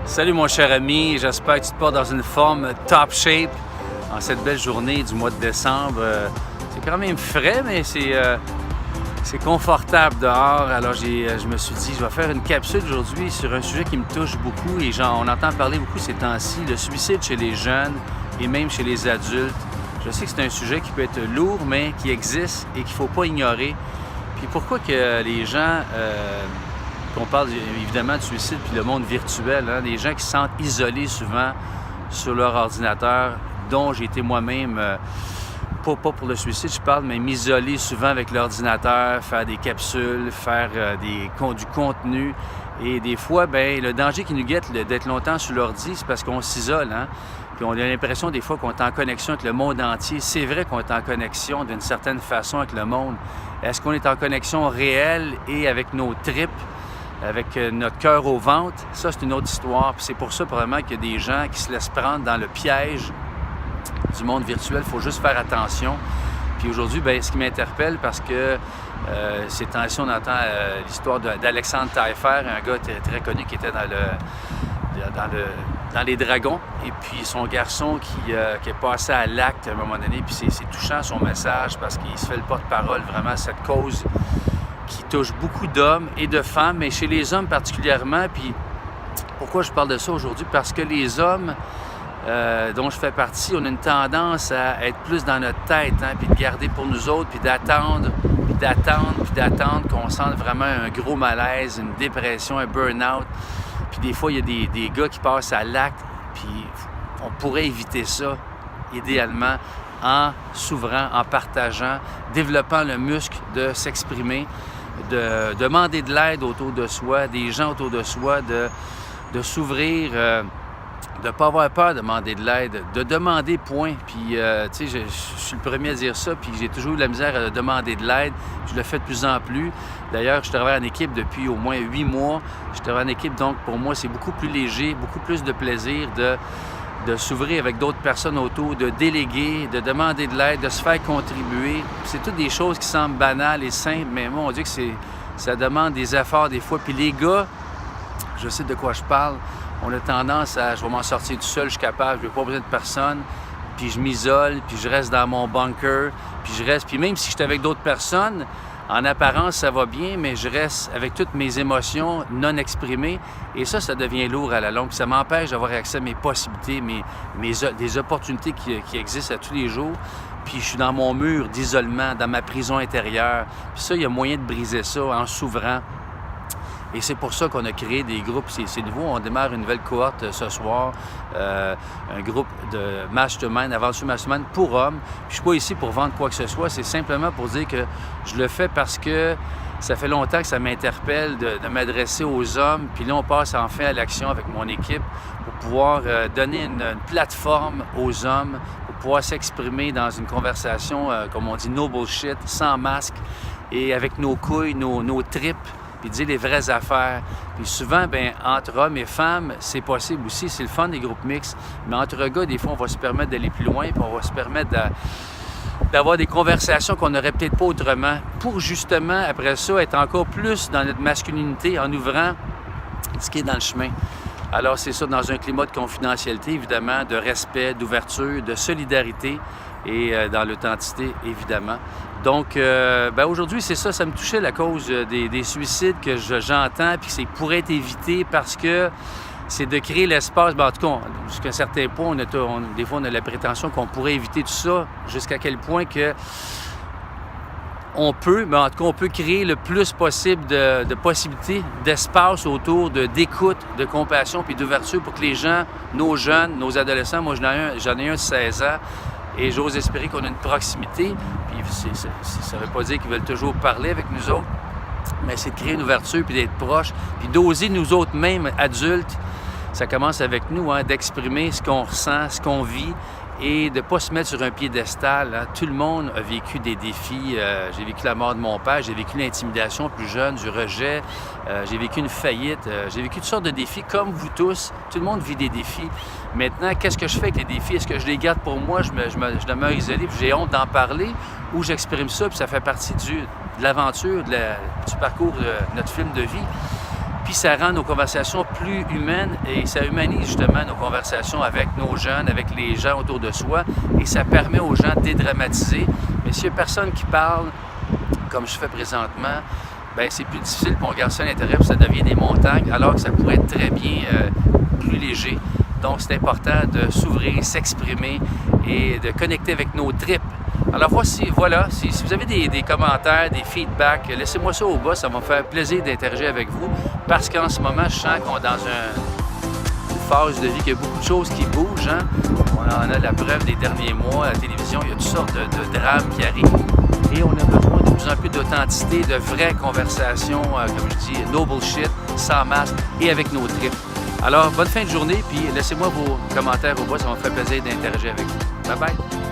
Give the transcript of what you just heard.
Salut mon cher ami, j'espère que tu te portes dans une forme top shape en cette belle journée du mois de décembre. C'est quand même frais, mais c'est confortable dehors. Alors je me suis dit, je vais faire une capsule aujourd'hui sur un sujet qui me touche beaucoup et on entend parler beaucoup ces temps-ci, le suicide chez les jeunes et même chez les adultes. Je sais que c'est un sujet qui peut être lourd, mais qui existe et qu'il ne faut pas ignorer. Puis pourquoi que les gens... on parle évidemment de suicide puis le monde virtuel, hein, des gens qui se sentent isolés souvent sur leur ordinateur, dont j'ai été moi-même, pas pour le suicide, je parle, mais m'isoler souvent avec l'ordinateur, faire des capsules, faire du contenu. Et des fois, bien, le danger qui nous guette d'être longtemps sur l'ordi, c'est parce qu'on s'isole, hein? Puis on a l'impression des fois qu'on est en connexion avec le monde entier. C'est vrai qu'on est en connexion d'une certaine façon avec le monde. Est-ce qu'on est en connexion réelle et avec nos tripes? Avec notre cœur au ventre, ça c'est une autre histoire. Puis c'est pour ça probablement qu'il y a des gens qui se laissent prendre dans le piège du monde virtuel. Il faut juste faire attention. Puis aujourd'hui, bien, ce qui m'interpelle, parce que ces temps-ci, on entend l'histoire d'Alexandre Taillefer, un gars très connu qui était dans les Dragons, et puis son garçon qui est passé à l'acte à un moment donné, puis c'est touchant son message, parce qu'il se fait le porte-parole vraiment à cette cause qui touche beaucoup d'hommes et de femmes, mais chez les hommes particulièrement. Puis pourquoi je parle de ça aujourd'hui? Parce que les hommes dont je fais partie, on a une tendance à être plus dans notre tête, hein, puis de garder pour nous autres, puis d'attendre qu'on sente vraiment un gros malaise, une dépression, un burn-out. Puis des fois, il y a des gars qui passent à l'acte, puis on pourrait éviter ça, idéalement, en s'ouvrant, en partageant, développant le muscle de s'exprimer, de demander de l'aide autour de soi, des gens autour de soi, de s'ouvrir, de ne pas avoir peur de demander de l'aide, de demander point. Puis, tu sais, je suis le premier à dire ça, puis j'ai toujours eu de la misère à demander de l'aide. Je le fais de plus en plus. D'ailleurs, je travaille en équipe depuis au moins 8 mois. Je travaille en équipe, donc pour moi, c'est beaucoup plus léger, beaucoup plus de plaisir de s'ouvrir avec d'autres personnes autour, de déléguer, de demander de l'aide, de se faire contribuer. C'est toutes des choses qui semblent banales et simples, mais moi, on dit que ça demande des efforts des fois. Puis les gars, je sais de quoi je parle, on a tendance à « je vais m'en sortir tout seul, je suis capable, je n'ai pas besoin de personne », puis je m'isole, puis je reste dans mon bunker, puis même si je suis avec d'autres personnes, en apparence, ça va bien, mais je reste avec toutes mes émotions non exprimées. Et ça devient lourd à la longue. Puis ça m'empêche d'avoir accès à mes possibilités, des opportunités qui existent à tous les jours. Puis je suis dans mon mur d'isolement, dans ma prison intérieure. Puis ça, il y a moyen de briser ça en s'ouvrant. Et c'est pour ça qu'on a créé des groupes. C'est nouveau, on démarre une nouvelle cohorte ce soir, un groupe de mastermind, aventure mastermind pour hommes. Puis je ne suis pas ici pour vendre quoi que ce soit, c'est simplement pour dire que je le fais parce que ça fait longtemps que ça m'interpelle de m'adresser aux hommes. Puis là, on passe enfin à l'action avec mon équipe pour pouvoir donner une plateforme aux hommes, pour pouvoir s'exprimer dans une conversation, comme on dit, no bullshit, sans masque, et avec nos couilles, nos tripes, puis dire les vraies affaires. Puis souvent, bien, entre hommes et femmes, c'est possible aussi. C'est le fun des groupes mixtes. Mais entre gars, des fois, on va se permettre d'aller plus loin, puis on va se permettre d'avoir des conversations qu'on n'aurait peut-être pas autrement, pour justement, après ça, être encore plus dans notre masculinité en ouvrant ce qui est dans le chemin. Alors, c'est ça, dans un climat de confidentialité, évidemment, de respect, d'ouverture, de solidarité et dans l'authenticité, évidemment. Donc, aujourd'hui, c'est ça, ça me touchait la cause des suicides que j'entends, puis que c'est pour être évité parce que c'est de créer l'espace. En tout cas, jusqu'à un certain point, des fois, on a la prétention qu'on pourrait éviter tout ça, jusqu'à quel point que on peut, mais en tout cas, on peut créer le plus possible de possibilités, d'espace autour d'écoute, de compassion puis d'ouverture pour que les gens, nos jeunes, nos adolescents, moi j'en ai un de 16 ans, et j'ose espérer qu'on a une proximité, puis ça ne veut pas dire qu'ils veulent toujours parler avec nous autres, mais c'est de créer une ouverture, puis d'être proche, puis d'oser nous autres mêmes, adultes, ça commence avec nous, hein, d'exprimer ce qu'on ressent, ce qu'on vit, et de ne pas se mettre sur un piédestal. Hein. Tout le monde a vécu des défis. J'ai vécu la mort de mon père, j'ai vécu l'intimidation plus jeune, du rejet, j'ai vécu une faillite, j'ai vécu toutes sortes de défis, comme vous tous. Tout le monde vit des défis. Maintenant, qu'est-ce que je fais avec les défis? Est-ce que je les garde pour moi, je demeure isolé, puis j'ai honte d'en parler, ou j'exprime ça, puis ça fait partie de l'aventure, du parcours de notre film de vie? Puis ça rend nos conversations plus humaines et ça humanise justement nos conversations avec nos jeunes, avec les gens autour de soi. Et ça permet aux gens de dédramatiser. Mais s'il n'y a personne qui parle, comme je fais présentement, bien, c'est plus difficile, puis on garde ça à l'intérieur, puis ça devient des montagnes, alors que ça pourrait être très bien plus léger. Donc, c'est important de s'ouvrir, s'exprimer et de connecter avec nos tripes. Alors voilà, si vous avez des commentaires, des feedbacks, laissez-moi ça au bas, ça va me faire plaisir d'interagir avec vous, parce qu'en ce moment, je sens qu'on est dans une phase de vie qu'il y a beaucoup de choses qui bougent. Hein? On en a la preuve des derniers mois à la télévision, il y a toutes sortes de drames qui arrivent. Et on a besoin de plus en plus d'authenticité, de vraies conversations, comme je dis, no bullshit, sans masque et avec nos tripes. Alors, bonne fin de journée, puis laissez-moi vos commentaires au bas, ça va me faire plaisir d'interagir avec vous. Bye bye!